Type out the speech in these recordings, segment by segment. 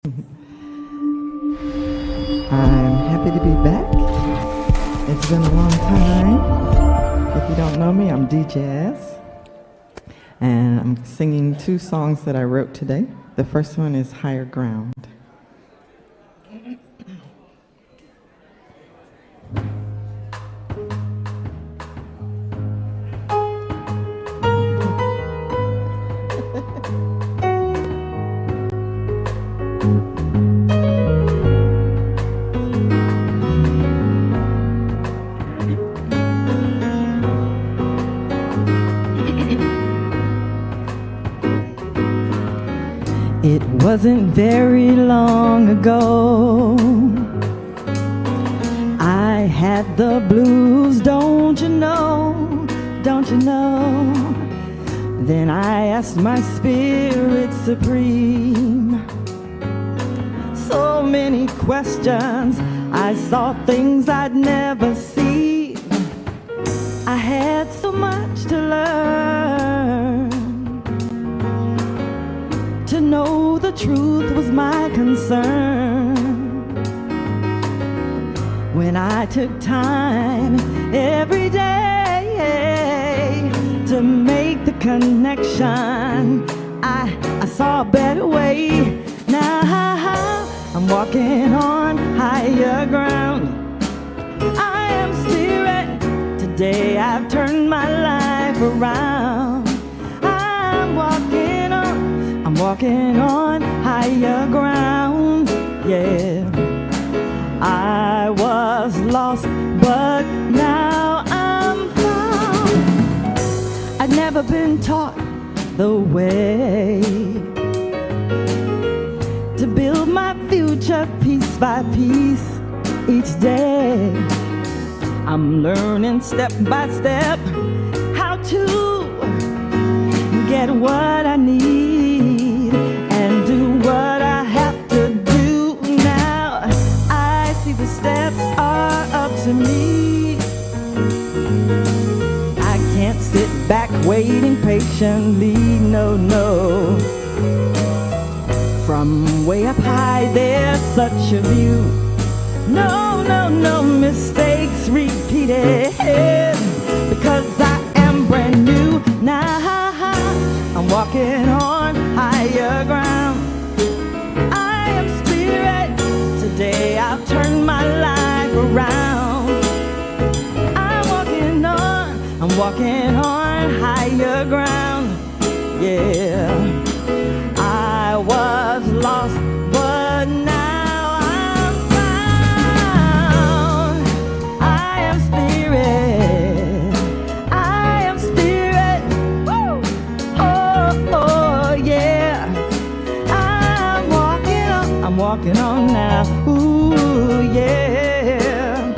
I'm happy to be back. It's been a long time. If you don't know me, I'm DeeJazz. And I'm singing two songs that I wrote today. The first one is Higher Ground. It wasn't very long ago I had the blues, don't you know, don't you know. Then I asked my spirit supreme so many questions. I saw things I'd never seen. I had so much to learn. To know the truth was my concern. When I took time every day to make the connection, I saw a better way. Now I'm walking on higher ground. I am spirit. Today I've turned my life around. I'm walking on higher ground, yeah. I was lost, but now I'm found. I'd never been taught the way to build my future piece by piece each day. I'm learning step by step how to get what I need and do what I have to do. Now I see the steps are up to me. I can't sit back waiting patiently, no, no. From way up high there's such a view. No, no, no mistakes repeated, because I am brand new. Now I'm walking on higher ground. I am spirit. Today I've turned my life around. I'm walking on higher ground. Yeah. I was lost, but now I'm found. I am spirit. I am spirit. Woo! Oh, yeah. I'm walking on now. Ooh, yeah.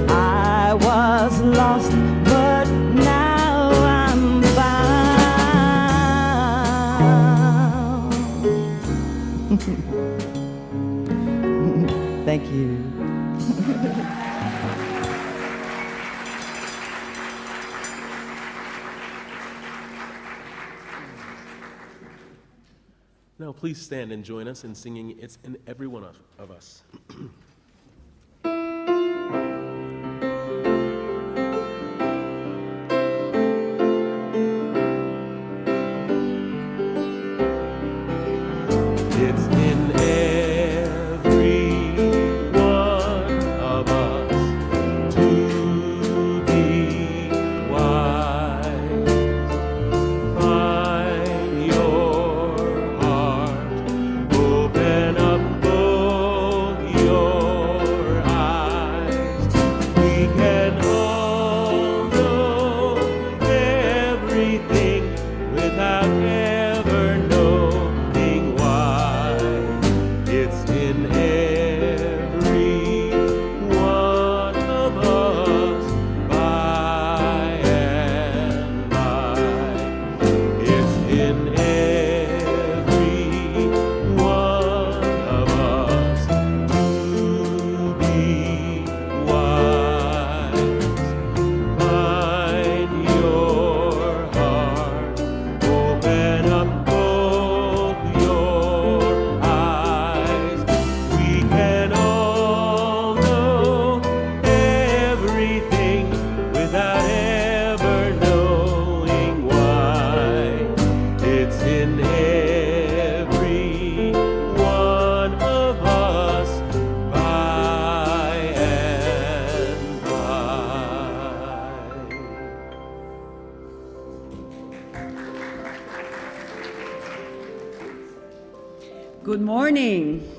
I was lost, but now I'm found. Thank you. Now please stand and join us in singing It's in Every One of Us. It's in every one of us to be wise. Find your heart, open up both your Good morning.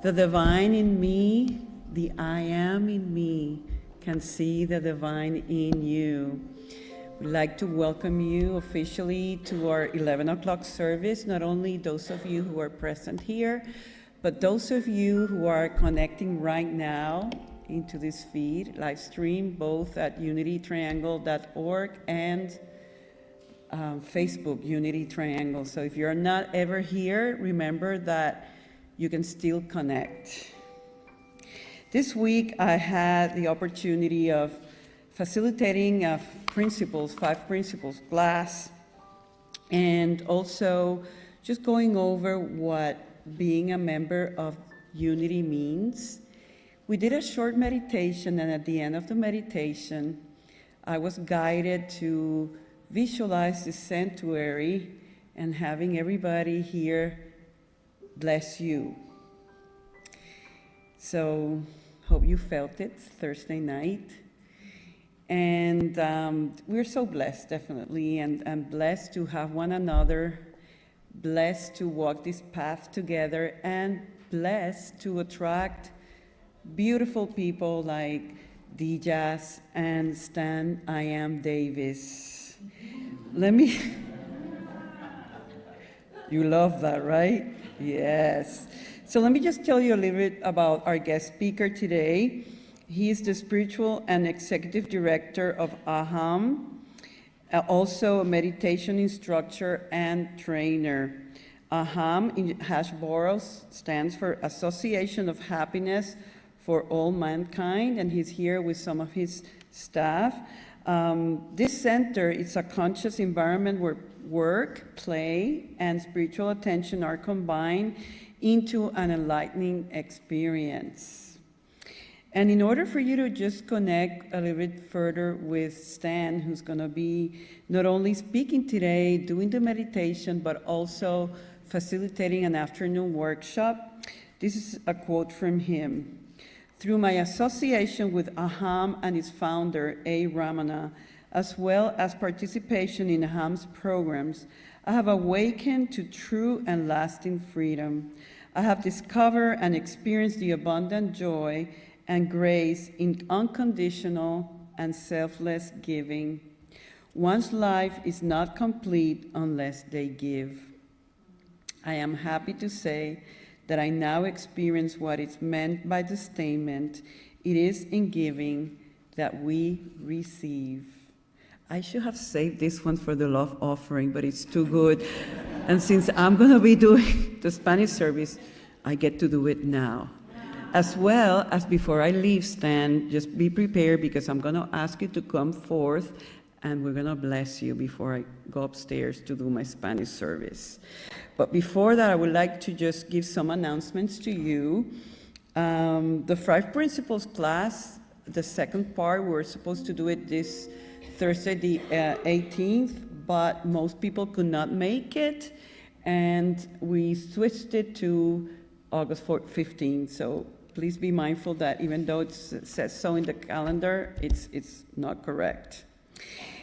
The divine in me, the I am in me, can see the divine in you. We'd like to welcome you officially to our 11 o'clock service, not only those of you who are present here, but those of you who are connecting right now into this feed, live stream, both at unitytriangle.org and Facebook, Unity Triangle. So if you're not ever here, remember that you can still connect. This week, I had the opportunity of facilitating a 5 principles class, and also just going over what being a member of Unity means. We did a short meditation, and at the end of the meditation, I was guided to visualize the sanctuary and having everybody here bless you. So, hope you felt it Thursday night. And we're so blessed, definitely, and blessed to have one another, blessed to walk this path together, and blessed to attract beautiful people like DeeJazz and Stan I Am Davis. You love that, right? Yes. So let me just tell you a little bit about our guest speaker today. He is the spiritual and executive director of AHAM, also a meditation instructor and trainer. AHAM in Hashboros stands for Association of Happiness for All Mankind, and he's here with some of his staff. This center is a conscious environment where work, play, and spiritual attention are combined into an enlightening experience. And in order for you to just connect a little bit further with Stan, who's going to be not only speaking today, doing the meditation, but also facilitating an afternoon workshop, this is a quote from him. Through my association with AHAM and its founder, A. Ramana, as well as participation in AHAM's programs, I have awakened to true and lasting freedom. I have discovered and experienced the abundant joy and grace in unconditional and selfless giving. One's life is not complete unless they give. I am happy to say that I now experience what is meant by the statement, it is in giving that we receive. I should have saved this one for the love offering, but it's too good. And since I'm going to be doing the Spanish service, I get to do it now. As well as before I leave, Stan, just be prepared because I'm going to ask you to come forth and we're going to bless you before I go upstairs to do my Spanish service. But before that, I would like to just give some announcements to you. The 5 Principles class, the second part, we're supposed to do it this Thursday, the 18th, but most people could not make it, and we switched it to August 15th. So please be mindful that even though it says so in the calendar, it's not correct.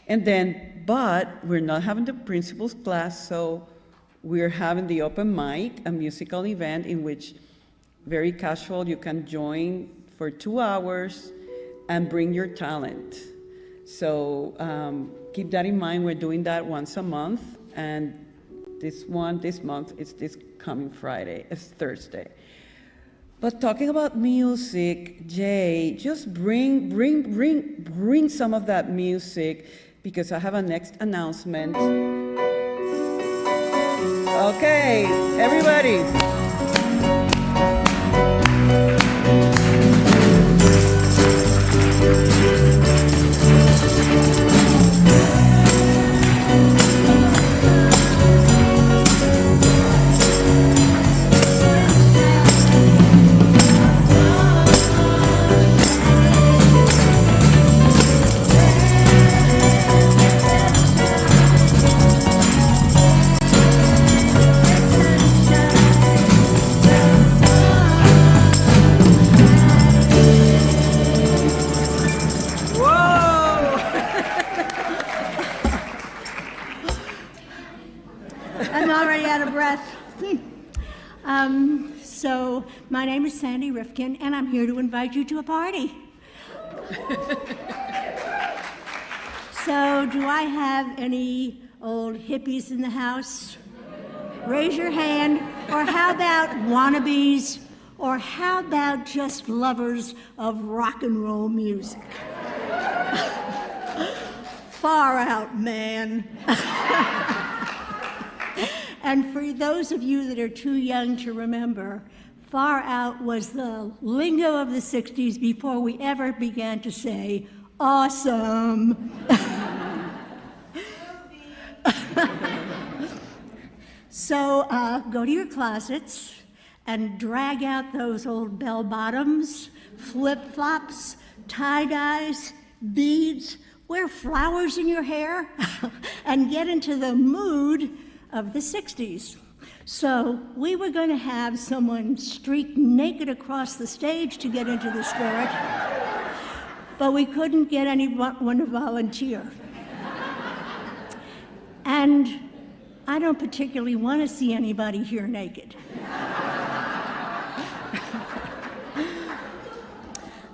And then, but we're not having the principles class, so we're having the open mic, a musical event in which very casual, you can join for 2 hours and bring your talent. So keep that in mind. We're doing that once a month, and this month, it's this coming Friday, it's Thursday. But talking about music, Jay, just bring some of that music, because I have a next announcement. Okay, everybody. So my name is Sandy Rifkin, and I'm here to invite you to a party. So do I have any old hippies in the house? Raise your hand. Or how about wannabes? Or how about just lovers of rock and roll music? Far out, man. And for those of you that are too young to remember, far out was the lingo of the 60s before we ever began to say, awesome. So go to your closets and drag out those old bell bottoms, flip-flops, tie-dyes, beads, wear flowers in your hair, and get into the mood of the 60s. So we were going to have someone streak naked across the stage to get into the spirit, but we couldn't get anyone to volunteer. And I don't particularly want to see anybody here naked.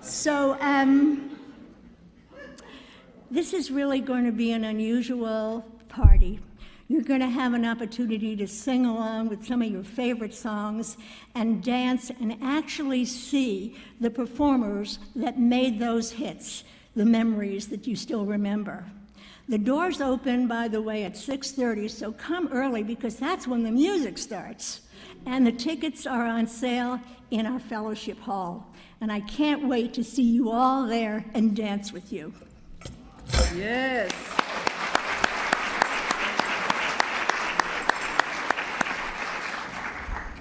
So this is really going to be an unusual party. You're going to have an opportunity to sing along with some of your favorite songs and dance and actually see the performers that made those hits, the memories that you still remember. The doors open, by the way, at 6:30, so come early because that's when the music starts. And the tickets are on sale in our fellowship hall. And I can't wait to see you all there and dance with you. Yes.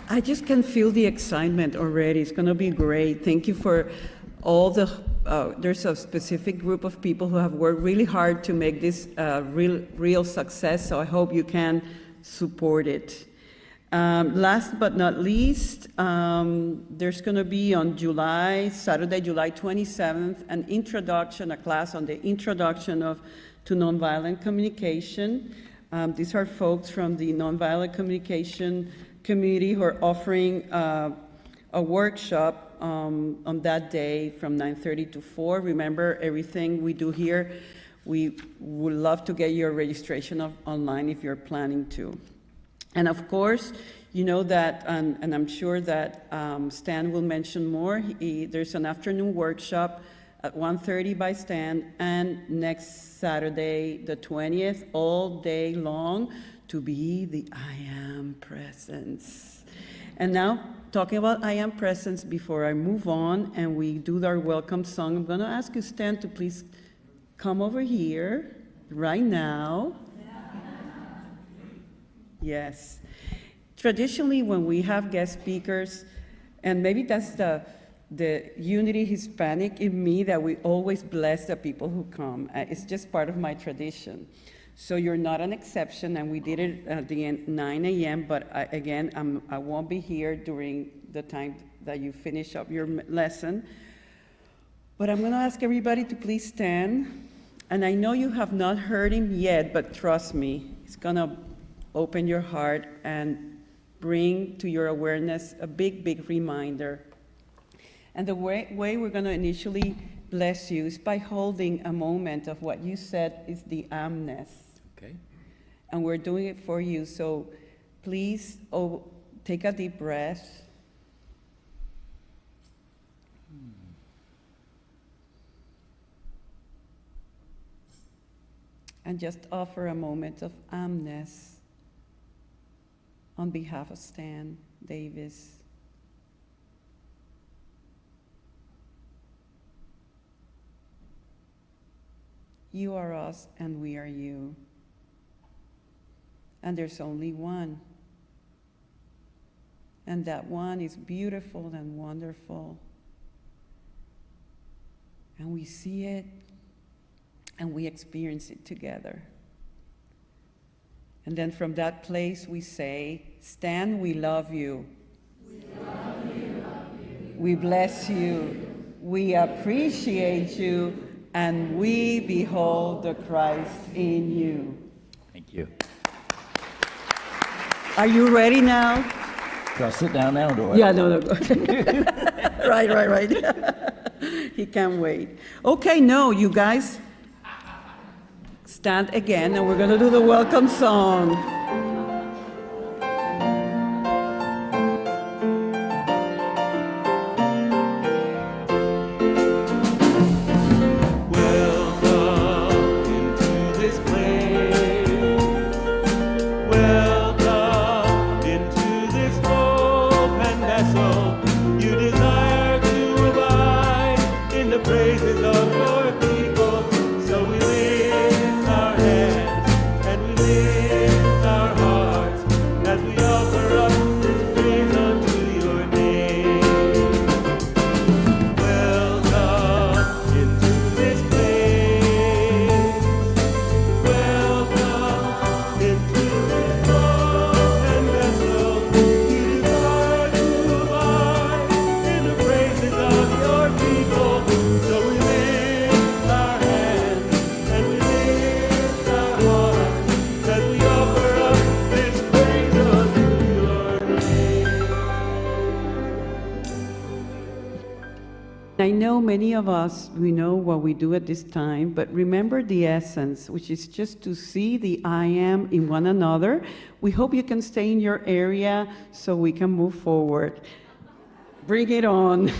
I just can feel the excitement already. It's going to be great. Thank you for all the, there's a specific group of people who have worked really hard to make this real success, so I hope you can support it. Last but not least, there's going to be on Saturday, July 27th, a class on the introduction to nonviolent communication. These are folks from the nonviolent communication community who are offering a workshop on that day from 9:30 to 4. Remember, everything we do here, we would love to get your registration online if you're planning to. And of course, you know that, and I'm sure that Stan will mention more, there's an afternoon workshop at 1:30 by Stan, and next Saturday, the 20th, all day long, to be the I Am Presence. And now, talking about I Am Presence, before I move on and we do our welcome song, I'm going to ask you, Stan, to please come over here right now. Yes. Traditionally, when we have guest speakers, and maybe that's the Unity Hispanic in me, that we always bless the people who come. It's just part of my tradition. So you're not an exception, and we did it at the end, 9 a.m., but I won't be here during the time that you finish up your lesson. But I'm going to ask everybody to please stand. And I know you have not heard him yet, but trust me, it's going to open your heart and bring to your awareness a big, big reminder. And the way we're going to initially bless you is by holding a moment of what you said is the amness. Okay. And we're doing it for you, so please take a deep breath. And just offer a moment of amness on behalf of Stan Davis. You are us and we are you. And there's only one. And that one is beautiful and wonderful. And we see it and we experience it together. And then from that place we say, Stan, we love you. We love you. We bless you. We appreciate you. And we behold the Christ in you. Thank you. Are you ready now? Do I sit down now, or do I? Yeah, no. Right. He can't wait. Okay, no, you guys stand again, and we're going to do the welcome song. I know many of us, we know what we do at this time, but remember the essence, which is just to see the I am in one another. We hope you can stay in your area so we can move forward. Bring it on.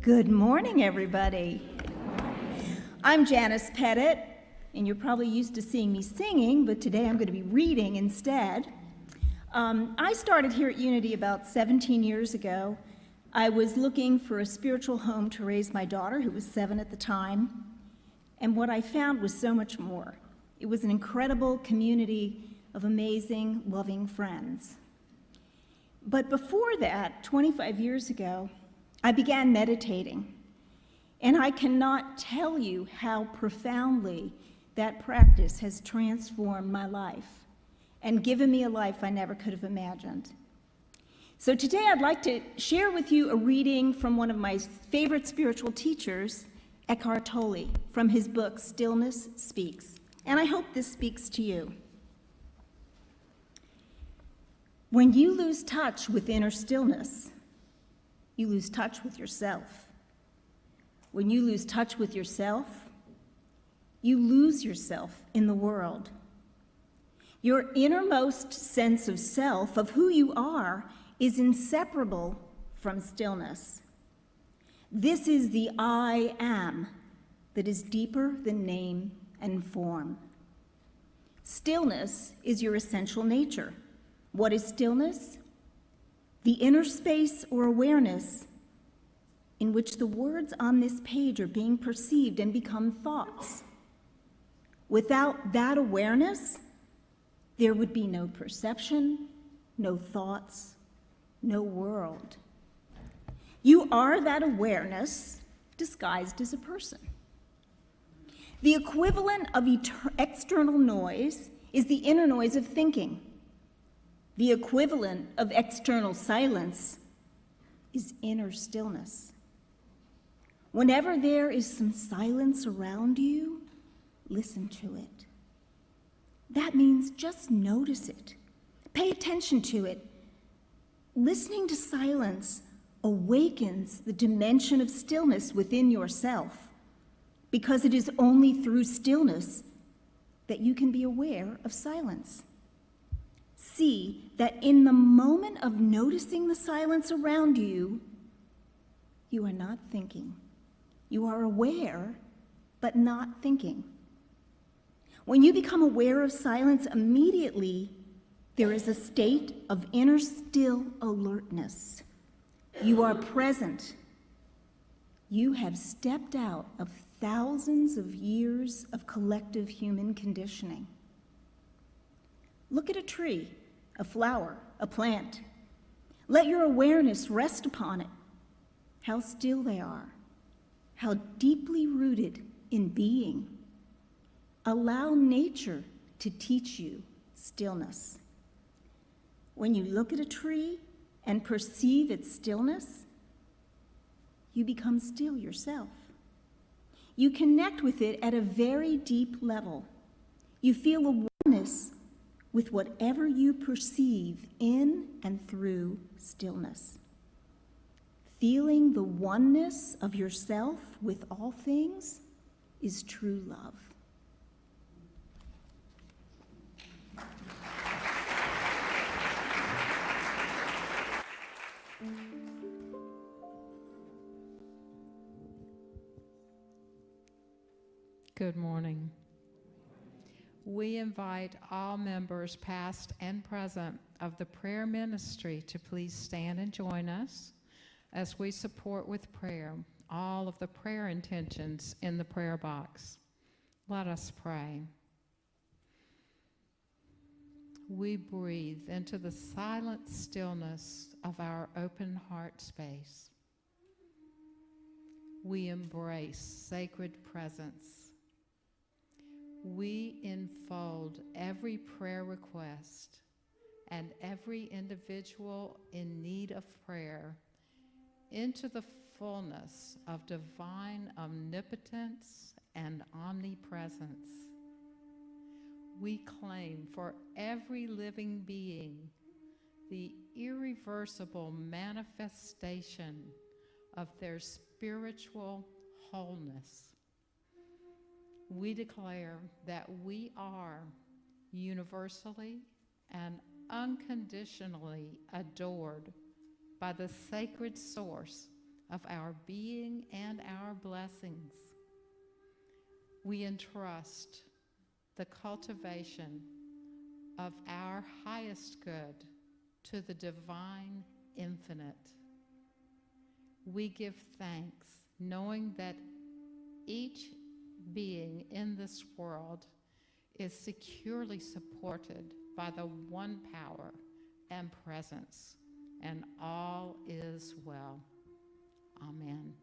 Good morning, everybody. I'm Janice Pettit, and you're probably used to seeing me singing, but today I'm going to be reading instead. I started here at Unity about 17 years ago. I was looking for a spiritual home to raise my daughter, who was 7 at the time, and what I found was so much more. It was an incredible community of amazing, loving friends. But before that, 25 years ago, I began meditating, and I cannot tell you how profoundly that practice has transformed my life and given me a life I never could have imagined. So today I'd like to share with you a reading from one of my favorite spiritual teachers, Eckhart Tolle, from his book, Stillness Speaks. And I hope this speaks to you. When you lose touch with inner stillness, you lose touch with yourself. When you lose touch with yourself, you lose yourself in the world. Your innermost sense of self, of who you are, is inseparable from stillness. This is the I am that is deeper than name and form. Stillness is your essential nature. What is stillness? the inner space or awareness in which the words on this page are being perceived and become thoughts. Without that awareness, there would be no perception, no thoughts, no world. You are that awareness disguised as a person. The equivalent of external noise is the inner noise of thinking. The equivalent of external silence is inner stillness. Whenever there is some silence around you, listen to it. That means just notice it. Pay attention to it. Listening to silence awakens the dimension of stillness within yourself, because it is only through stillness that you can be aware of silence. See that in the moment of noticing the silence around you, you are not thinking. You are aware, but not thinking. When you become aware of silence immediately, there is a state of inner still alertness. You are present. You have stepped out of thousands of years of collective human conditioning. Look at a tree, a flower, a plant. Let your awareness rest upon it. How still they are, how deeply rooted in being. Allow nature to teach you stillness. When you look at a tree and perceive its stillness, you become still yourself. You connect with it at a very deep level. You feel a oneness with whatever you perceive in and through stillness. Feeling the oneness of yourself with all things is true love. Good morning. We invite all members, past and present, of the prayer ministry to please stand and join us as we support with prayer all of the prayer intentions in the prayer box. Let us pray. We breathe into the silent stillness of our open heart space. We embrace sacred presence. We enfold every prayer request and every individual in need of prayer into the fullness of divine omnipotence and omnipresence. We claim for every living being the irreversible manifestation of their spiritual wholeness. We declare that we are universally and unconditionally adored by the sacred source of our being and our blessings. We entrust the cultivation of our highest good to the divine infinite. We give thanks, knowing that each being in this world is securely supported by the one power and presence, and all is well. Amen.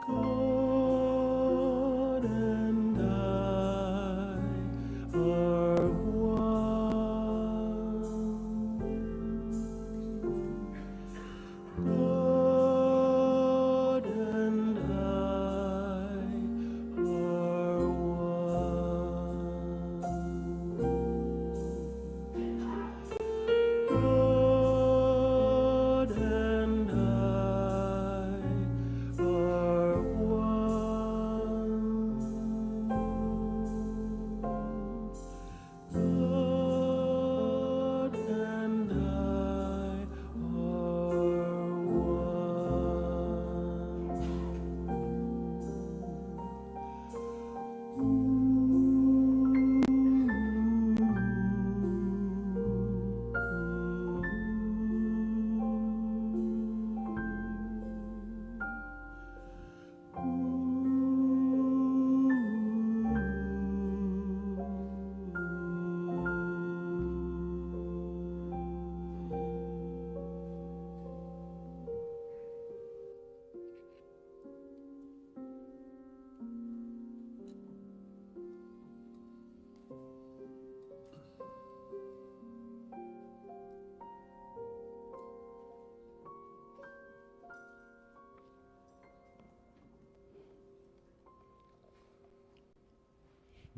God and I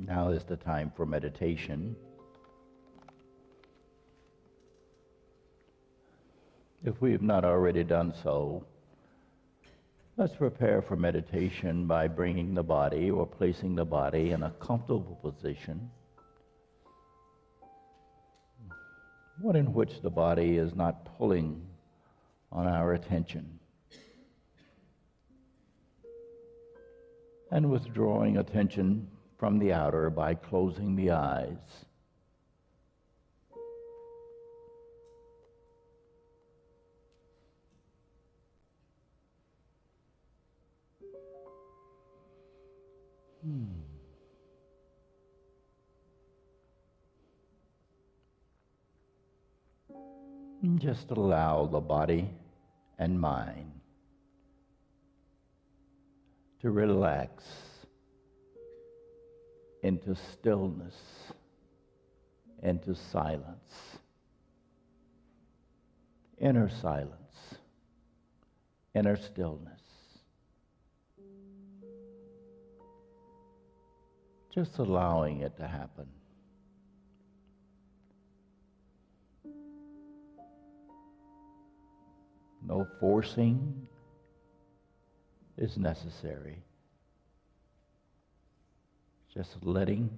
Now is the time for meditation. If we have not already done so, let's prepare for meditation by bringing the body or placing the body in a comfortable position, one in which the body is not pulling on our attention, and withdrawing attention from the outer by closing the eyes. And just allow the body and mind to relax into stillness, into silence, inner stillness. Just allowing it to happen. No forcing is necessary. Just letting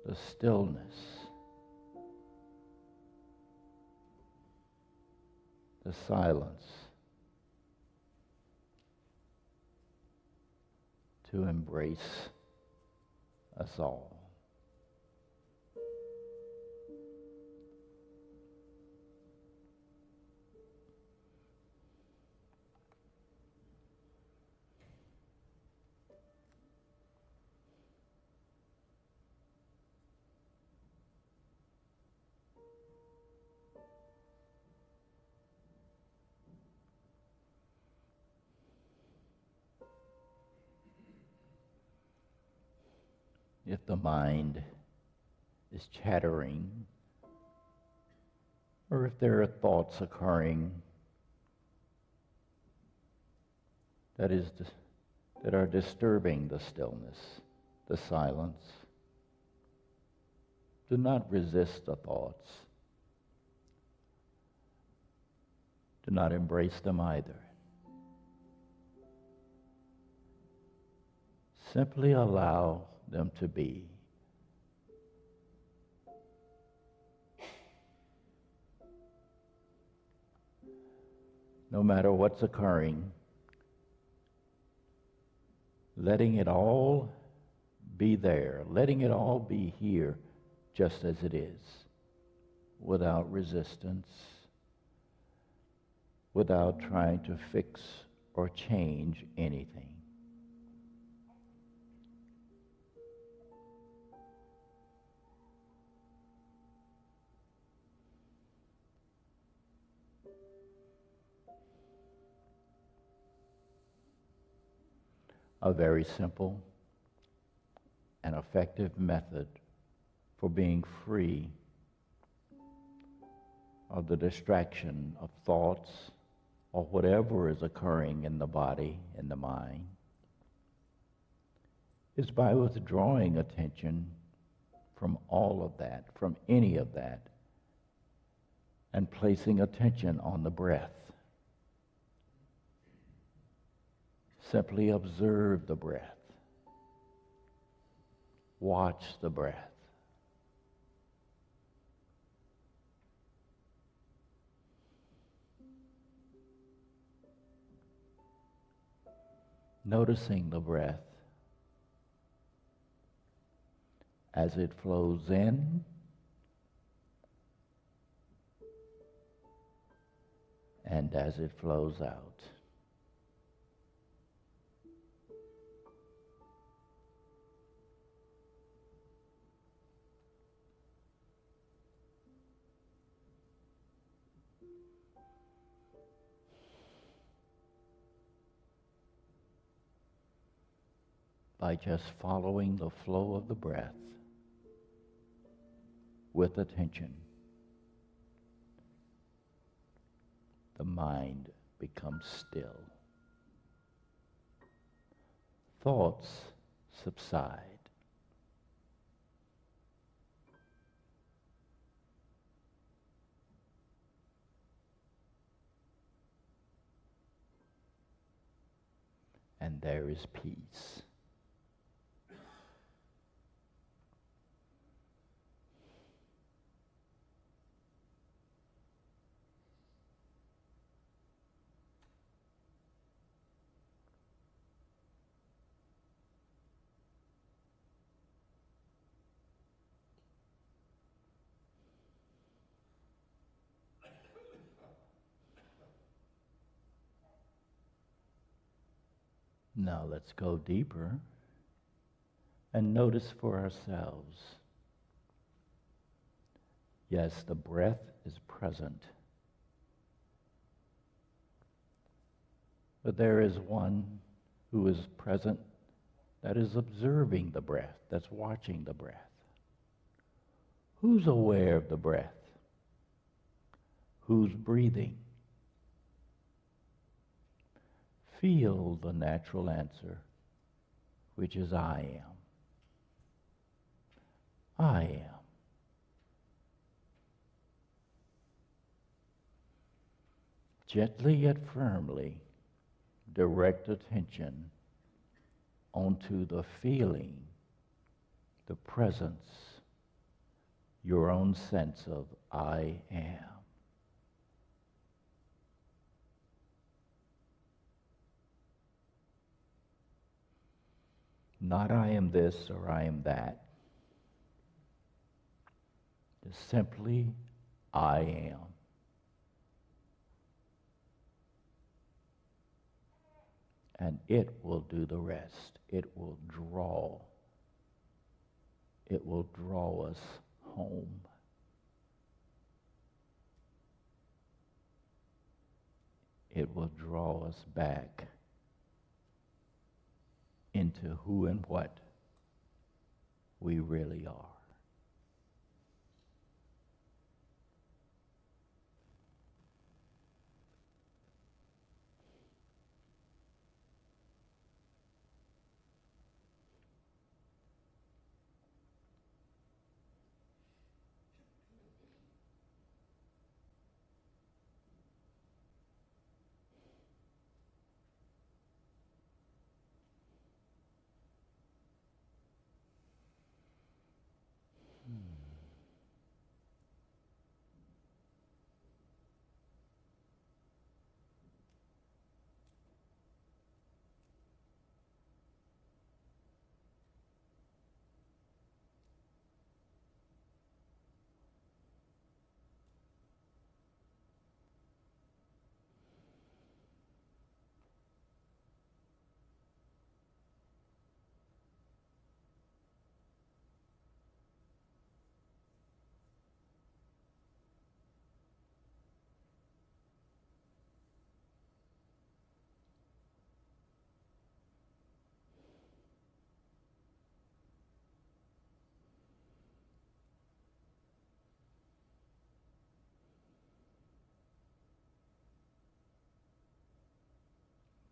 the stillness, the silence, to embrace us all. If the mind is chattering, or if there are thoughts occurring that are disturbing the stillness, the silence, do not resist the thoughts. Do not embrace them either. Simply allow them to be. No matter what's occurring, letting it all be there, letting it all be here just as it is, without resistance, without trying to fix or change anything. A very simple and effective method for being free of the distraction of thoughts or whatever is occurring in the body, in the mind, is by withdrawing attention from all of that, from any of that, and placing attention on the breath. Simply observe the breath. Watch the breath. Noticing the breath as it flows in and as it flows out. By just following the flow of the breath with attention, the mind becomes still. Thoughts subside. And there is peace. Now let's go deeper and notice for ourselves. Yes, the breath is present, but there is one who is present that is observing the breath, that's watching the breath. Who's aware of the breath? Who's breathing? Feel the natural answer, which is I am. I am. Gently yet firmly direct attention onto the feeling, the presence, your own sense of I am. Not I am this or I am that. Just simply, I am. And it will do the rest. It will draw. It will draw us home. It will draw us back into who and what we really are.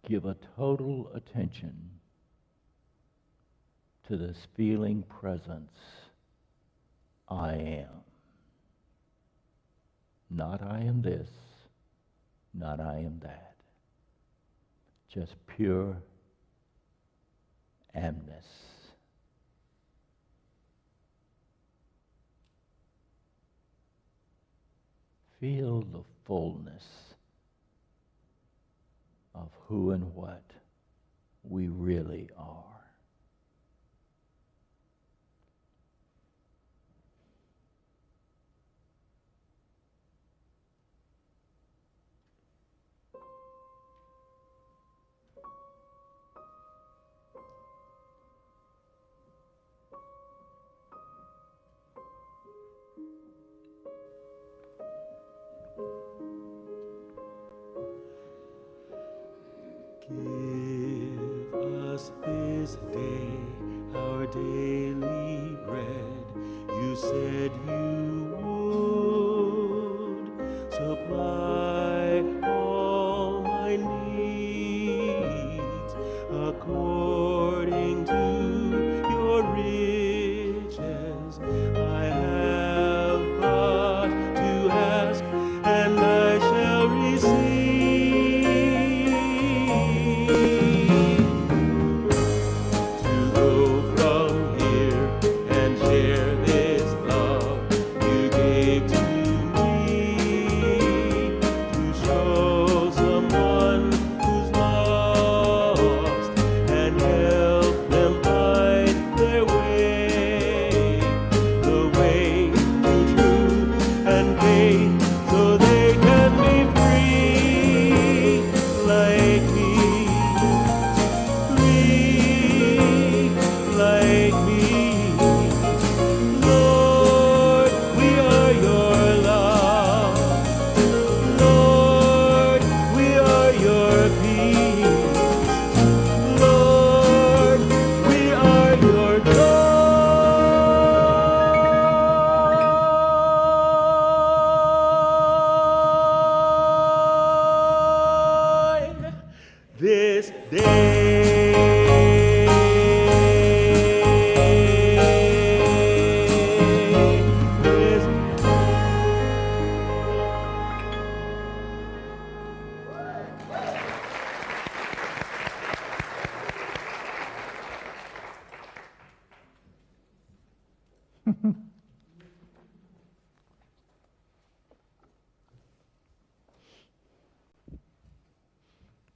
Give a total attention to this feeling presence, I am. Not I am this, not I am that. Just pure amness. Feel the fullness of who and what we really are. Give us this day our daily bread. You said you would supply all my needs according to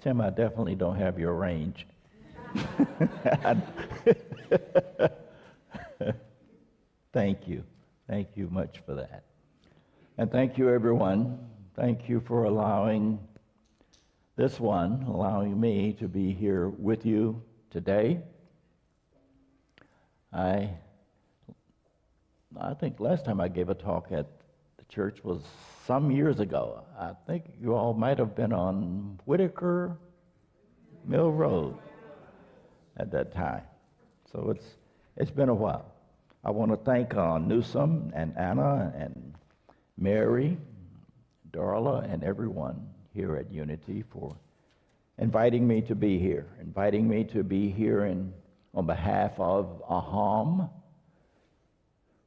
Tim, I definitely don't have your range. Thank you. Thank you much for that. And thank you, everyone. Thank you for allowing me to be here with you today. I think last time I gave a talk at the church was some years ago. I think you all might have been on Whitaker Mill Road at that time. So it's been a while. I want to thank Newsom and Anna and Mary, Darla, and everyone here at Unity for inviting me to be here on behalf of AHAM.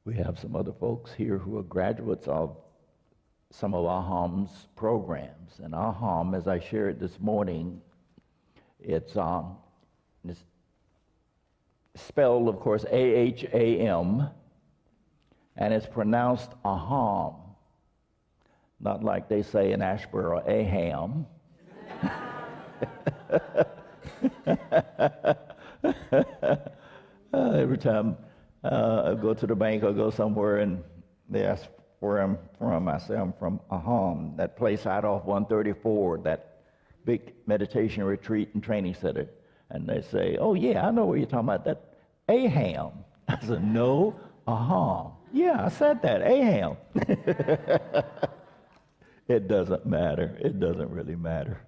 We have some other folks here who are graduates of some of AHAM's programs. And AHAM, as I shared this morning, it's spelled, of course, A-H-A-M, and it's pronounced AHAM, not like they say in Asheboro, Aham. Every time I go to the bank or go somewhere and they ask where I'm from, I say I'm from Aham, that place out off 134, that big meditation retreat and training center. And they say, oh yeah, I know what you're talking about, that Aham. I said, no, Aham. Yeah, I said that, Aham. It doesn't matter. It doesn't really matter.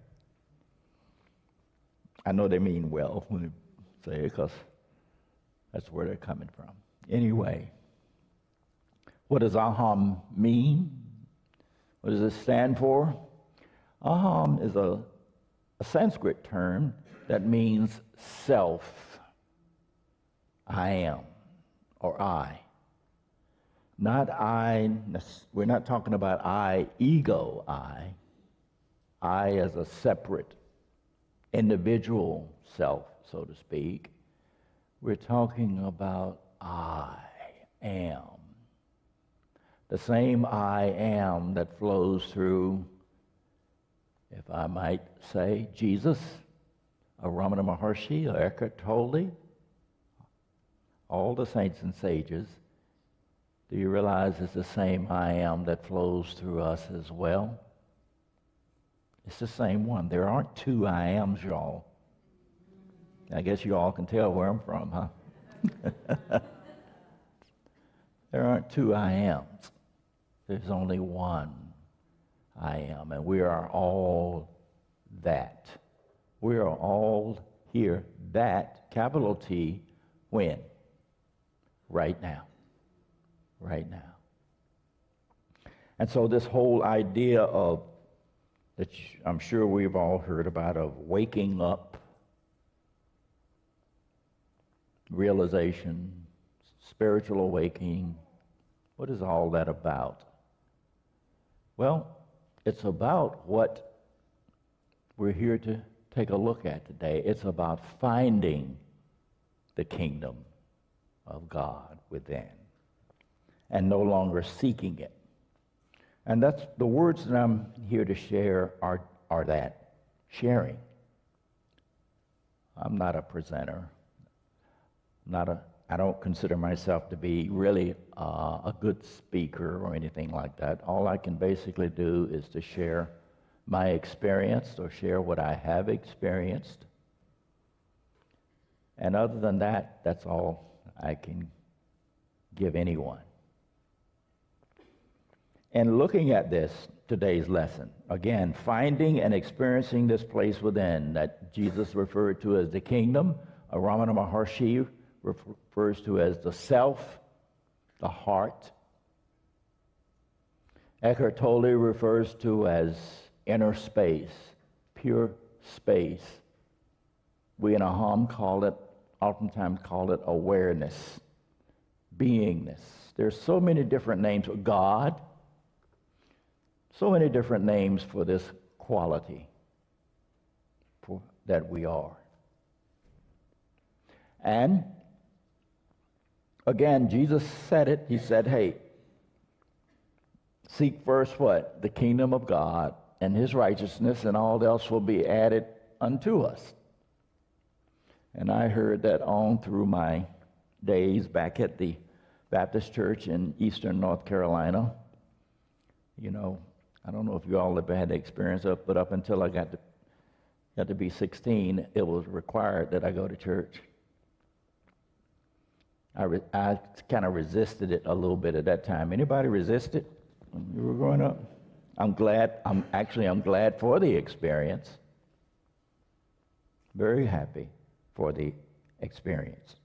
I know they mean well when they say it because that's where they're coming from. Anyway, what does AHAM mean? What does it stand for? AHAM is a Sanskrit term that means self. I am, or I. Not I, we're not talking about I, ego I as a separate individual self, so to speak. We're talking about I am. The same I am that flows through, if I might say, Jesus, or Ramana Maharshi, or Eckhart Tolle, all the saints and sages. Do you realize it's the same I am that flows through us as well? It's the same one. There aren't two I ams, y'all. I guess you all can tell where I'm from, huh? There aren't two I ams. There's only one I am, and we are all that. We are all here, that, capital T, when? Right now. Right now. And so this whole idea of, that I'm sure we've all heard about, of waking up, realization, spiritual awakening, what is all that about? Well, it's about what we're here to take a look at today. It's about finding the kingdom of God within and no longer seeking it. And that's the words that I'm here to share are that, sharing. I'm not a presenter. I don't consider myself to be really a good speaker or anything like that. All I can basically do is to share my experience or share what I have experienced. And other than that, that's all I can give anyone. And looking at this, today's lesson, again, finding and experiencing this place within that Jesus referred to as the kingdom, Ramana Maharshi refers to as the self, the heart. Eckhart Tolle refers to as inner space, pure space. We in AHAM oftentimes call it awareness, beingness. There's so many different names of God, so many different names for this quality that we are. And Again, Jesus said it. He said, hey, seek first what? The kingdom of God and his righteousness, and all else will be added unto us. And I heard that on through my days back at the Baptist church in eastern North Carolina. You know, I don't know if you all ever had the experience of, but up until I got to be 16, it was required that I go to church. I kind of resisted it a little bit at that time. Anybody resist it when you were growing up? I'm glad for the experience. Very happy for the experience.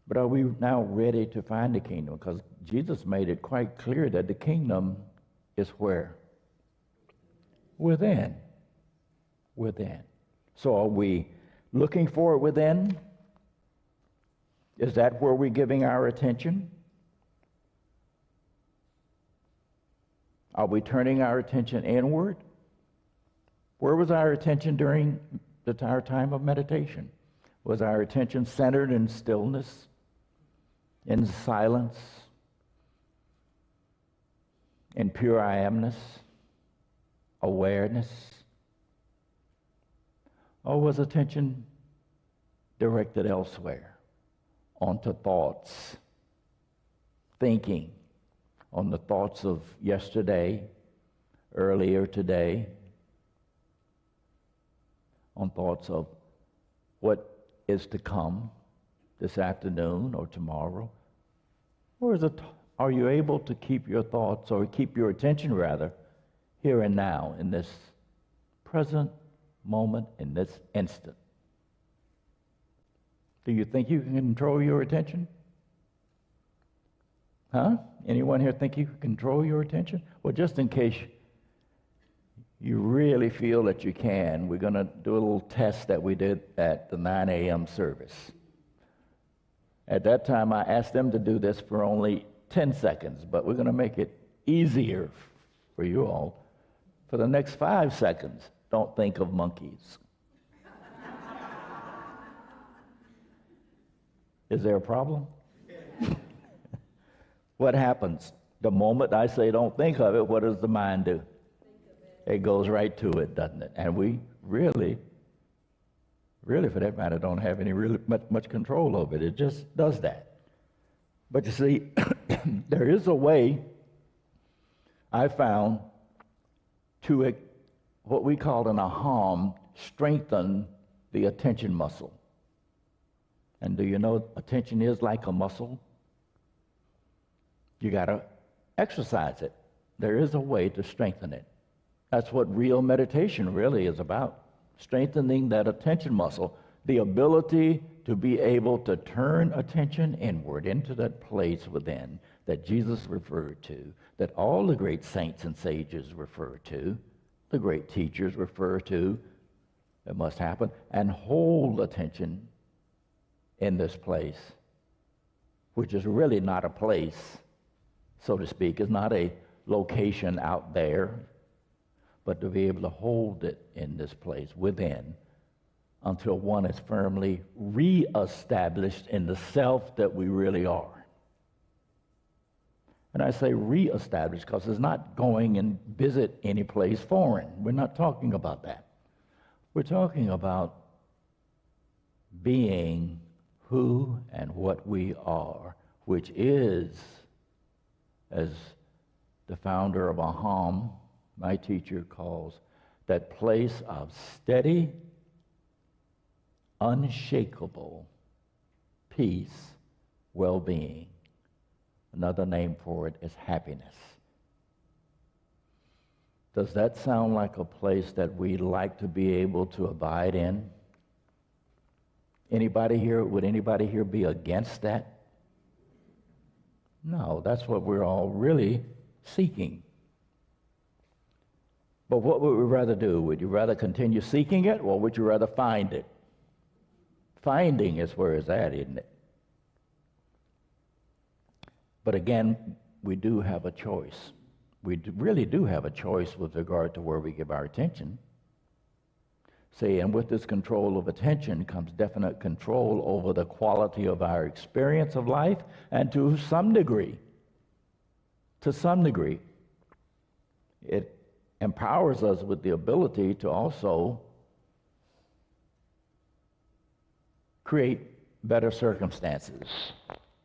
But are we now ready to find the kingdom? Because Jesus made it quite clear that the kingdom is where? Within. Within. So are we looking for it within? Is that where we're giving our attention? Are we turning our attention inward? Where was our attention during our time of meditation? Was our attention centered in stillness, in silence, in pure I amness, awareness? Or was attention directed elsewhere, onto thoughts, thinking on the thoughts of yesterday, earlier today, on thoughts of what is to come this afternoon or tomorrow? Or are you able to keep your thoughts, or keep your attention rather, here and now, in this present moment, in this instant? Do you think you can control your attention? Huh? Anyone here think you can control your attention? Well, just in case you really feel that you can, we're going to do a little test that we did at the 9 a.m. service. At that time, I asked them to do this for only 10 seconds, but we're going to make it easier for you all. For the next 5 seconds, don't think of monkeys. Is there a problem? What happens? The moment I say don't think of it, what does the mind do? It goes right to it, doesn't it? And we really, for that matter, don't have any really much control over it. It just does that. But you see, there is a way I found to what we call an aham, strengthen the attention muscle. And do you know attention is like a muscle? You got to exercise it. There is a way to strengthen it. That's what real meditation really is about, strengthening that attention muscle, the ability to be able to turn attention inward into that place within that Jesus referred to, that all the great saints and sages refer to, the great teachers refer to. It must happen, and hold attention in this place, which is really not a place, so to speak. It's not a location out there, but to be able to hold it in this place within until one is firmly reestablished in the self that we really are. And I say reestablished because it's not going and visit any place foreign. We're not talking about that. We're talking about being who and what we are, which is, as the founder of Aham, my teacher, calls, that place of steady, unshakable peace, well-being. Another name for it is happiness. Does that sound like a place that we'd like to be able to abide in? Anybody here, would anybody here be against that? No, that's what we're all really seeking. But what would we rather do? Would you rather continue seeking it, or would you rather find it? Finding is where it's at, isn't it? But again, we do have a choice. We really do have a choice with regard to where we give our attention. See, and with this control of attention comes definite control over the quality of our experience of life, and to some degree, it empowers us with the ability to also create better circumstances,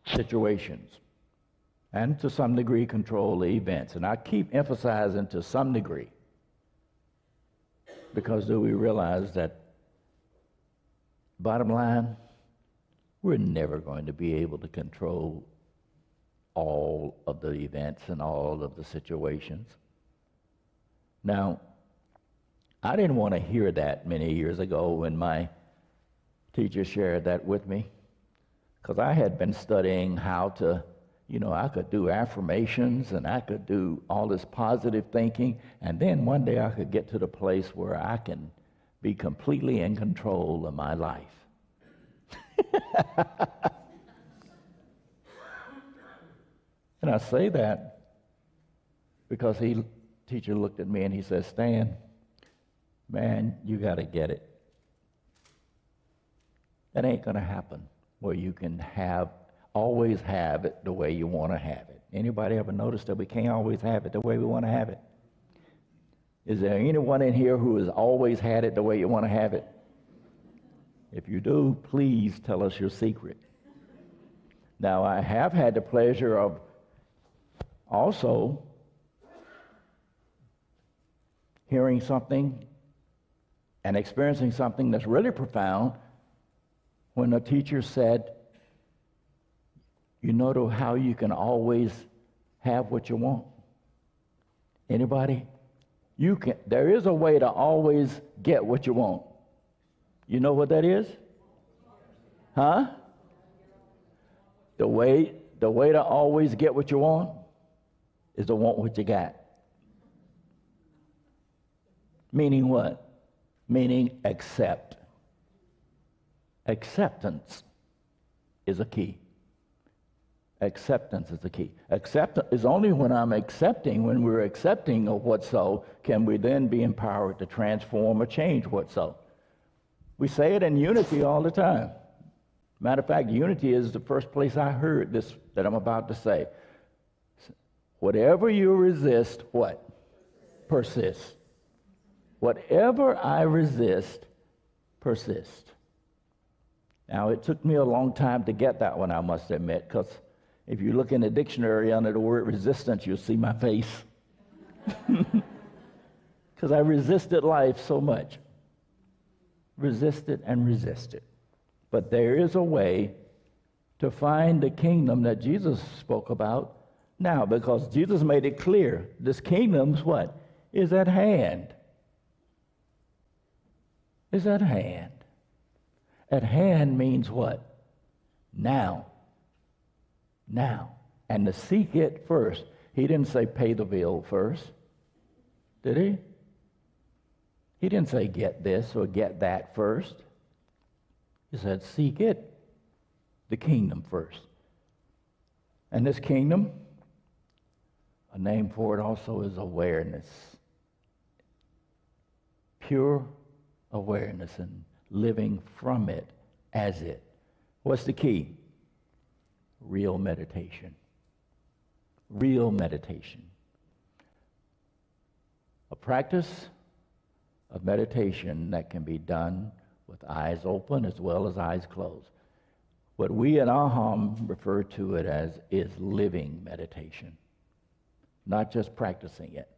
situations, and to some degree control the events. And I keep emphasizing to some degree, because do we realize that, bottom line, we're never going to be able to control all of the events and all of the situations. Now, I didn't want to hear that many years ago when my teacher shared that with me, because I had been studying how to, I could do affirmations and I could do all this positive thinking, and then one day I could get to the place where I can be completely in control of my life. And I say that because teacher looked at me and he said, Stan, man, you got to get it. That ain't going to happen where you can always have it the way you want to have it. Anybody ever notice that we can't always have it the way we want to have it? Is there anyone in here who has always had it the way you want to have it? If you do, please tell us your secret. Now, I have had the pleasure of also hearing something and experiencing something that's really profound when a teacher said, you know how you can always have what you want? Anybody? There is a way to always get what you want. You know what that is? Huh? The way to always get what you want is to want what you got. Meaning what? Meaning accept. Acceptance is a key. Acceptance is the key. Acceptance is only when we're accepting of what's so, can we then be empowered to transform or change what's so. We say it in unity all the time. Matter of fact, unity is the first place I heard this that I'm about to say. Whatever you resist, what? Persist. Whatever I resist, persist. Now, it took me a long time to get that one, I must admit, because if you look in the dictionary under the word resistance, you'll see my face. Because I resisted life so much. Resisted and resisted. But there is a way to find the kingdom that Jesus spoke about now, because Jesus made it clear. This kingdom's what? Is at hand. Is at hand. At hand means what? Now. Now. And to seek it first. He didn't say pay the bill first. Did he? He didn't say get this or get that first. He said seek it, the kingdom first. And this kingdom, a name for it also is awareness. Pure awareness and living from it as it. What's the key? Real meditation. Real meditation. A practice of meditation that can be done with eyes open as well as eyes closed. What we at Aham refer to it as is living meditation. Not just practicing it.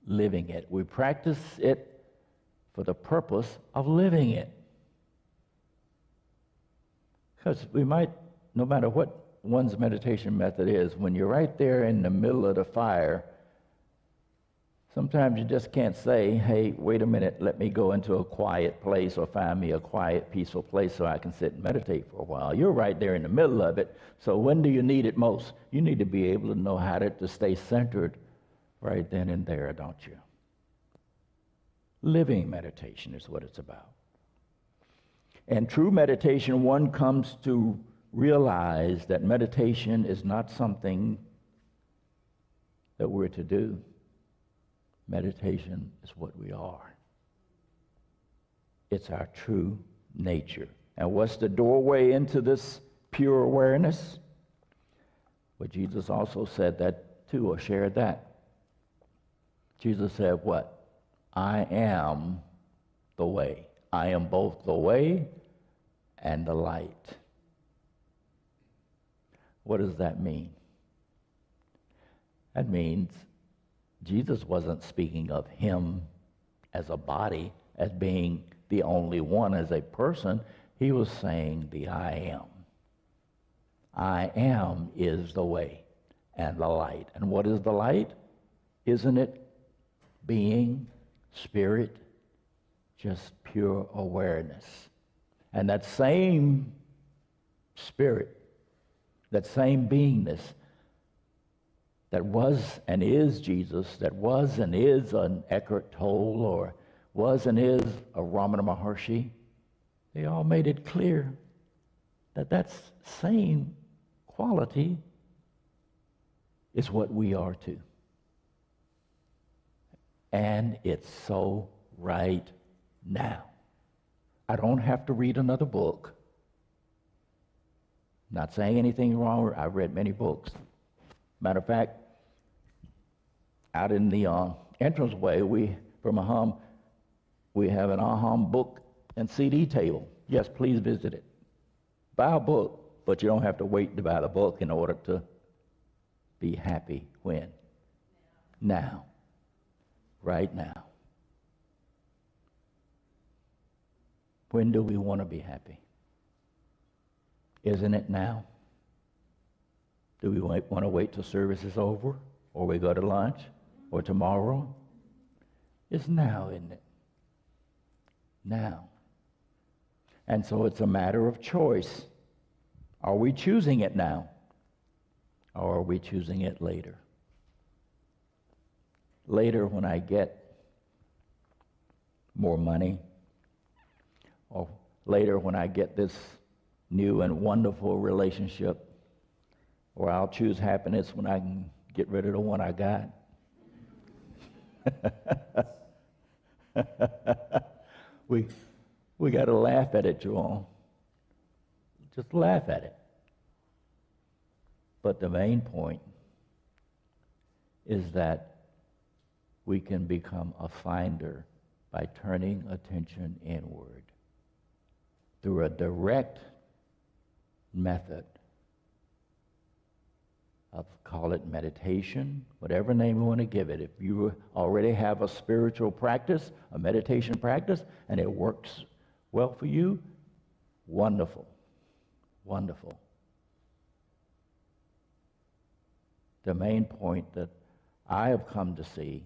Living it. We practice it for the purpose of living it. Because we might, no matter what one's meditation method is, when you're right there in the middle of the fire, sometimes you just can't say, hey, wait a minute, let me go into a quiet place or find me a quiet, peaceful place so I can sit and meditate for a while. You're right there in the middle of it. So when do you need it most? You need to be able to know how to stay centered right then and there, don't you? Living meditation is what it's about. And true meditation, one comes to realize that meditation is not something that we're to do. Meditation is what we are. It's our true nature. And what's the doorway into this pure awareness? Well, Jesus also said that too, or shared that. Jesus said what? I am the way. I am both the way and the light. What does that mean? That means Jesus wasn't speaking of him as a body, as being the only one, as a person. He was saying the I am. I am is the way and the light. And what is the light? Isn't it being, spirit, just pure awareness? And that same spirit, that same beingness that was and is Jesus, that was and is an Eckhart Tolle, or was and is a Ramana Maharshi, they all made it clear that that same quality is what we are too. And it's so right now. I don't have to read another book. Not saying anything wrong. I've read many books. Matter of fact, out in the entranceway, from Aham, we have an Aham book and CD table. Yes, please visit it. Buy a book, but you don't have to wait to buy the book in order to be happy. When? Now. Right now. When do we want to be happy? Isn't it now? Do we want to wait till service is over, or we go to lunch, or tomorrow? It's now, isn't it? Now. And so it's a matter of choice. Are we choosing it now, or are we choosing it later? Later, when I get more money, or later when I get this new and wonderful relationship, or I'll choose happiness when I can get rid of the one I got. We got to laugh at it, Joel. Just laugh at it. But the main point is that we can become a finder by turning attention inward through a direct method of, call it meditation, whatever name you want to give it. If you already have a spiritual practice, a meditation practice, and it works well for you, wonderful, wonderful. The main point that I have come to see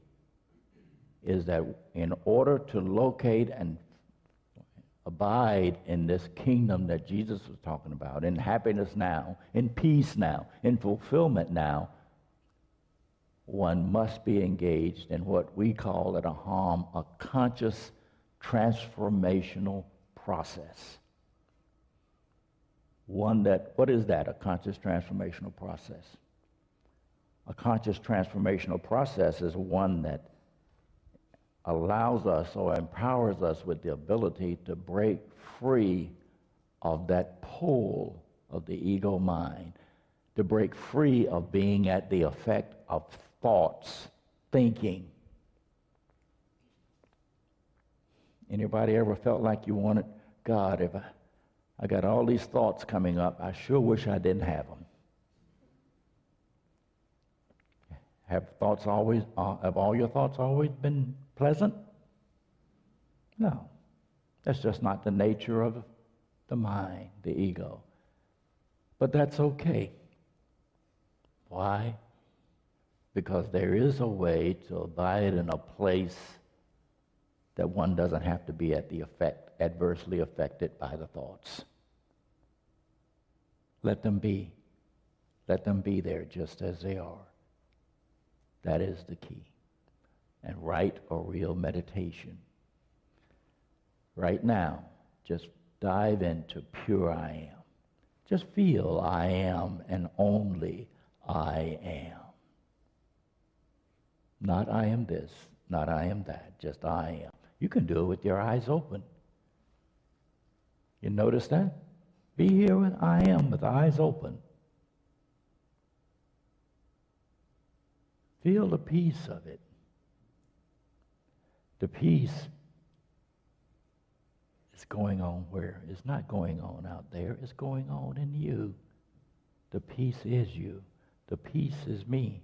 is that in order to locate and abide in this kingdom that Jesus was talking about, in happiness now, in peace now, in fulfillment now, one must be engaged in what we call at Aham a conscious transformational process. What is that, a conscious transformational process? A conscious transformational process is one that allows us or empowers us with the ability to break free of that pull of the ego mind, to break free of being at the effect of thoughts, thinking. Anybody ever felt like you wanted, God, if I got all these thoughts coming up, I sure wish I didn't have them. Have all your thoughts always been pleasant? No. That's just not the nature of the mind, the ego. But that's okay. Why? Because there is a way to abide in a place that one doesn't have to be adversely affected by the thoughts. Let them be. Let them be there just as they are. That is the key. And right or real meditation. Right now, just dive into pure I am. Just feel I am and only I am. Not I am this, not I am that, just I am. You can do it with your eyes open. You notice that? Be here when I am with eyes open. Feel the peace of it. The peace is going on where? It's not going on out there. It's going on in you. The peace is you. The peace is me.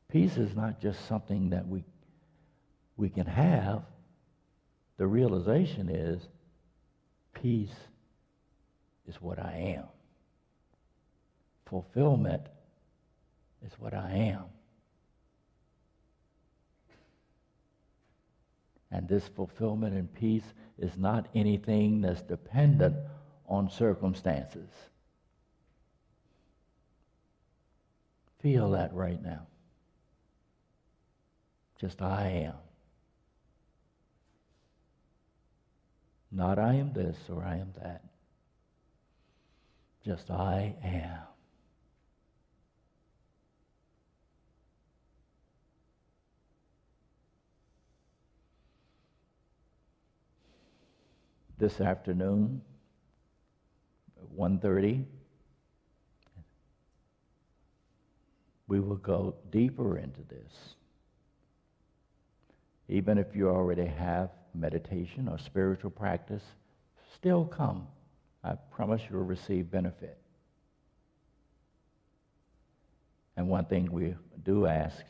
Peace is not just something that we can have. The realization is peace is what I am. Fulfillment is what I am. And this fulfillment and peace is not anything that's dependent on circumstances. Feel that right now. Just I am. Not I am this or I am that. Just I am. This afternoon, at 1:30, we will go deeper into this. Even if you already have meditation or spiritual practice, still come. I promise you'll receive benefit. And one thing we do ask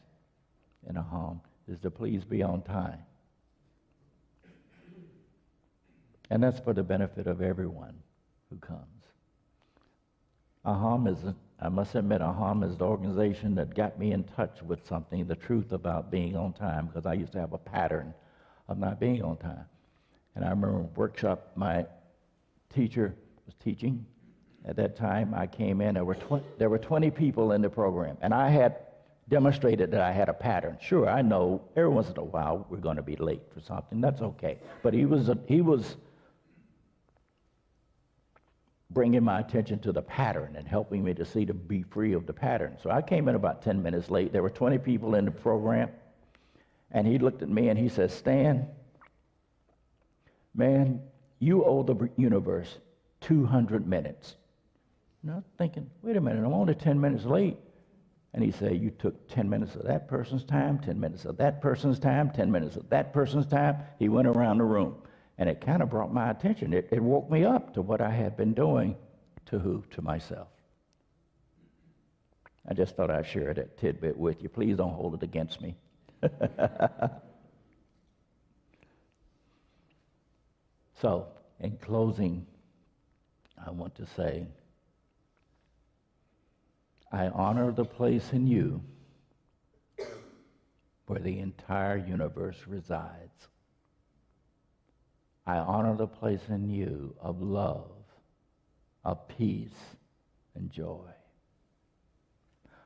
in a home is to please be on time. And that's for the benefit of everyone who comes. AHAM is, I must admit, AHAM is the organization that got me in touch with something, the truth about being on time, because I used to have a pattern of not being on time. And I remember a workshop my teacher was teaching. At that time, I came in, there were 20 people in the program, and I had demonstrated that I had a pattern. Sure, I know every once in a while we're going to be late for something. That's okay. But he was bringing my attention to the pattern and helping me to see to be free of the pattern. So I came in about 10 minutes late. There were 20 people in the program, and he looked at me and he said, "Stan, man, you owe the universe 200 minutes. And I was thinking, wait a minute, I'm only 10 minutes late. And he said, you took 10 minutes of that person's time, 10 minutes of that person's time, 10 minutes of that person's time. He went around the room. And it kind of brought my attention. It woke me up to what I had been doing. To who? To myself. I just thought I'd share that tidbit with you. Please don't hold it against me. So, in closing, I want to say, I honor the place in you where the entire universe resides. I honor the place in you of love, of peace, and joy.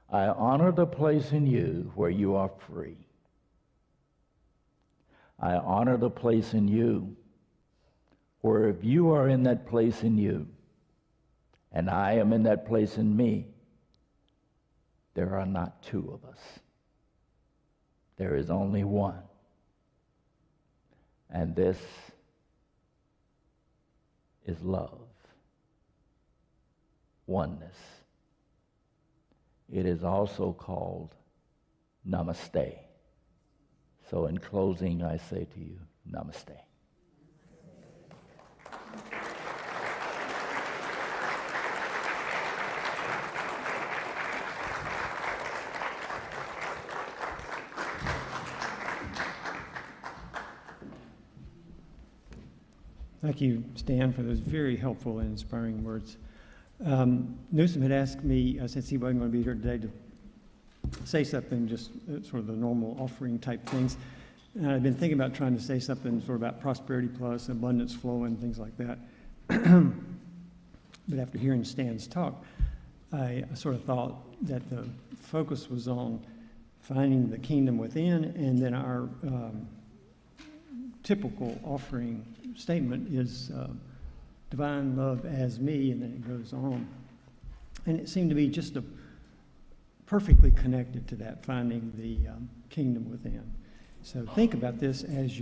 I honor the place in you where you are free. I honor the place in you where if you are in that place in you, and I am in that place in me, there are not two of us. There is only one. And this is love, oneness. It is also called namaste. So in closing, I say to you, namaste. Thank you, Stan, for those very helpful and inspiring words. Newsom had asked me, since he wasn't going to be here today, to say something, just sort of the normal offering type things. And I've been thinking about trying to say something sort of about prosperity plus, abundance flowing, things like that. But after hearing Stan's talk, I sort of thought that the focus was on finding the kingdom within, and then our typical offering statement is divine love as me, and then it goes on. And it seemed to be just perfectly connected to that, finding the kingdom within. So think about this as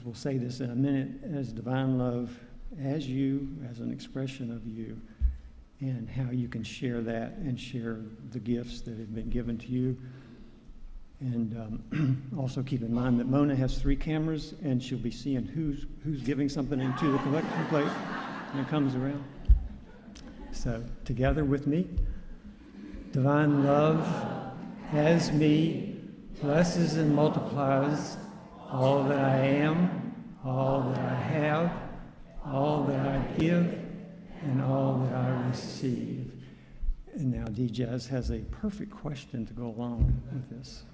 we'll say this in a minute, as divine love as you, as an expression of you, and how you can share that and share the gifts that have been given to you. And also keep in mind that Mona has 3 cameras, and she'll be seeing who's giving something into the collection plate when it comes around. So together with me, divine love has me, blesses and multiplies all that I am, all that I have, all that I give, and all that I receive. And now DeeJazz has a perfect question to go along with this.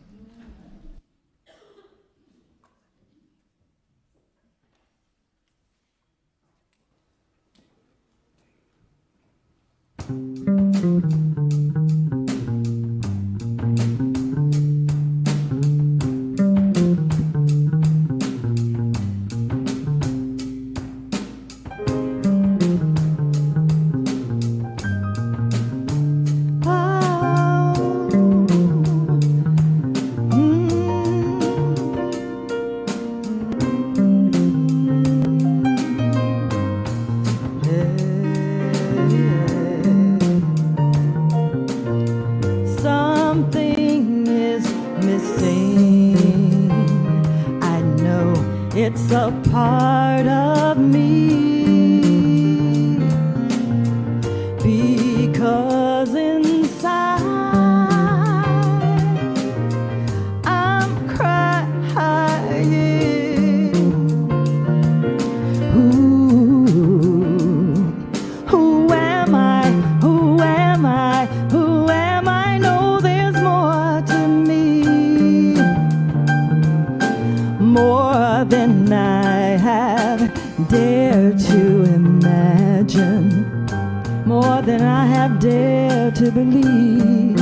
Something is missing. I know it's a part of me, because inside I'm crying. Ooh, who am I? Who am I? Who am I? No, there's more to me, more than I have dared to imagine, more than I have dared to believe.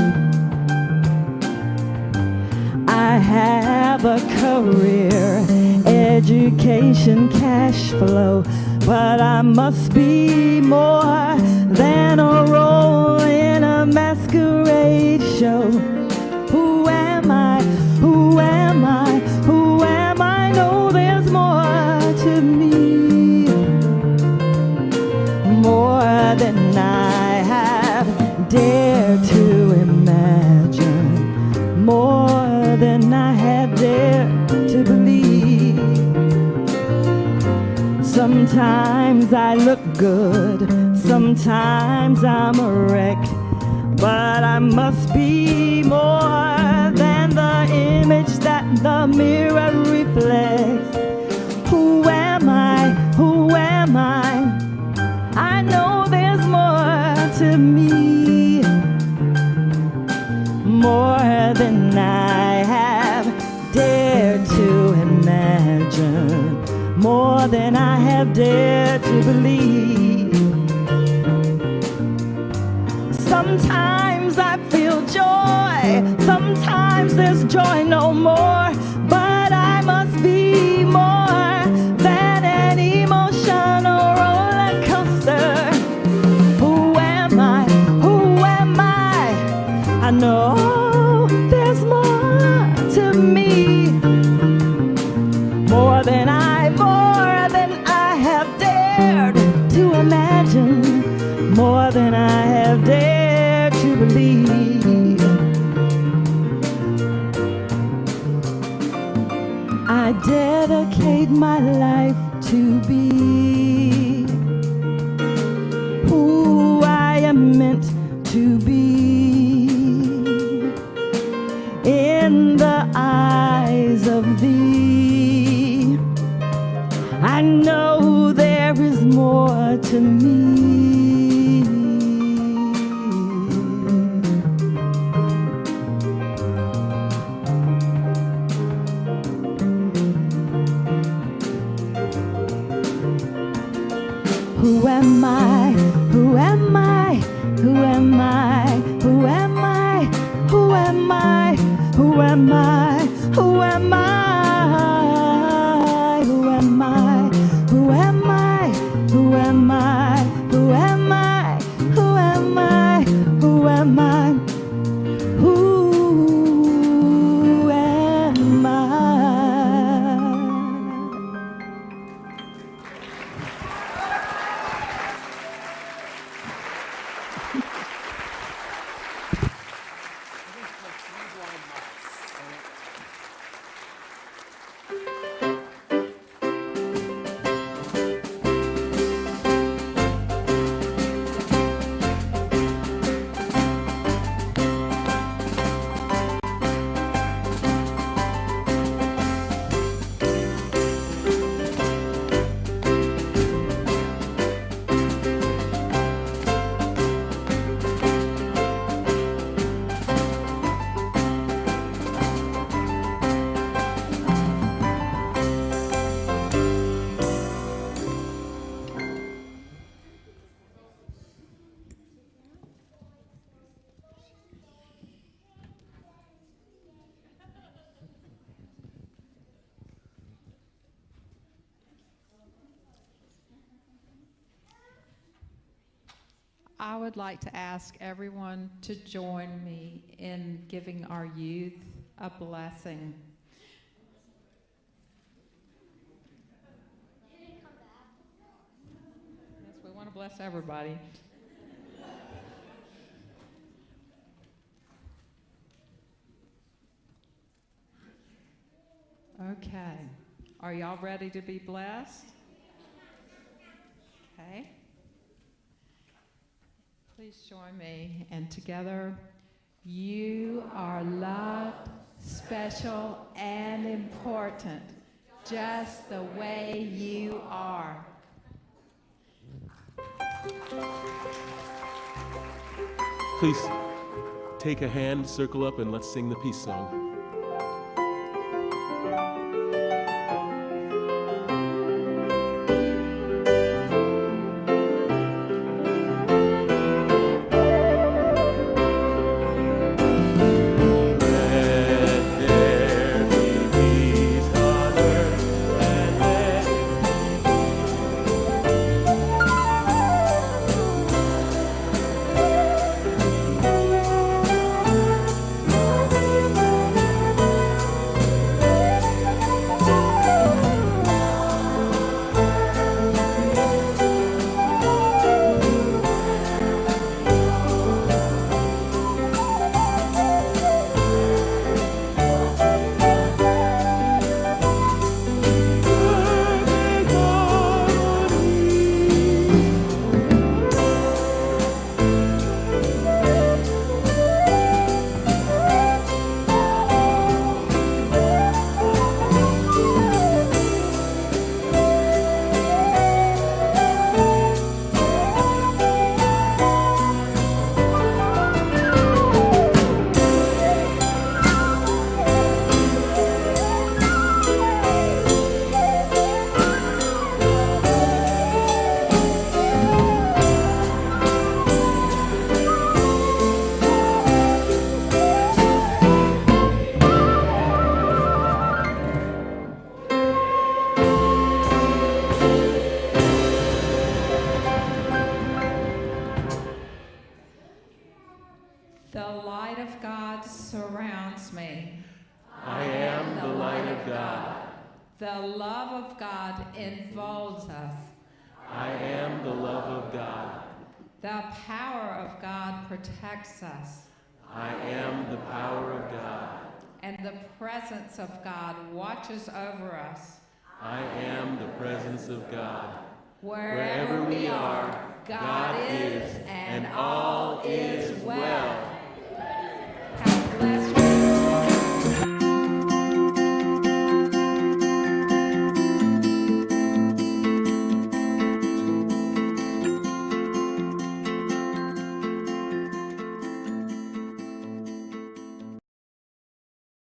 I have a career, education, cash flow, but I must be more than a role in a masquerade show. Who am I? Who am I? Who am I? No, there's more to me, more than I have dared to imagine, more than I have dared to believe. Sometimes I look good, sometimes I'm a wreck, but I must be more than the image that the mirror reflects. Who am I? Who am I? I know there's more to me, more than I have dared to imagine, more than I have dared to believe. Sometimes I feel joy, sometimes there's joy no more, but I must be more than an emotional roller coaster. Who am I? Who am I? I know there's more to me, more than I have dared to imagine, more than I have dared to believe. I dedicate my life to be who I am meant to be in the eyes of thee. I know there is more to me. Who am I? Who am I? Who am I? Who am I? Who am I? Who am I? Who am I? Who am I? Who am I? Who am I? Who am I? Who am I? Who am I? Who am I? I would like to ask everyone to join me in giving our youth a blessing. Yes, we want to bless everybody. Okay. Are y'all ready to be blessed? Okay. Please join me, and together, you are loved, special, and important, just the way you are. Please take a hand, circle up, and let's sing the peace song. The love of God enfolds us. I am the love of God. The power of God protects us. I am the power of God. And the presence of God watches over us. I am the presence of God. Wherever we are, God is, and all is well.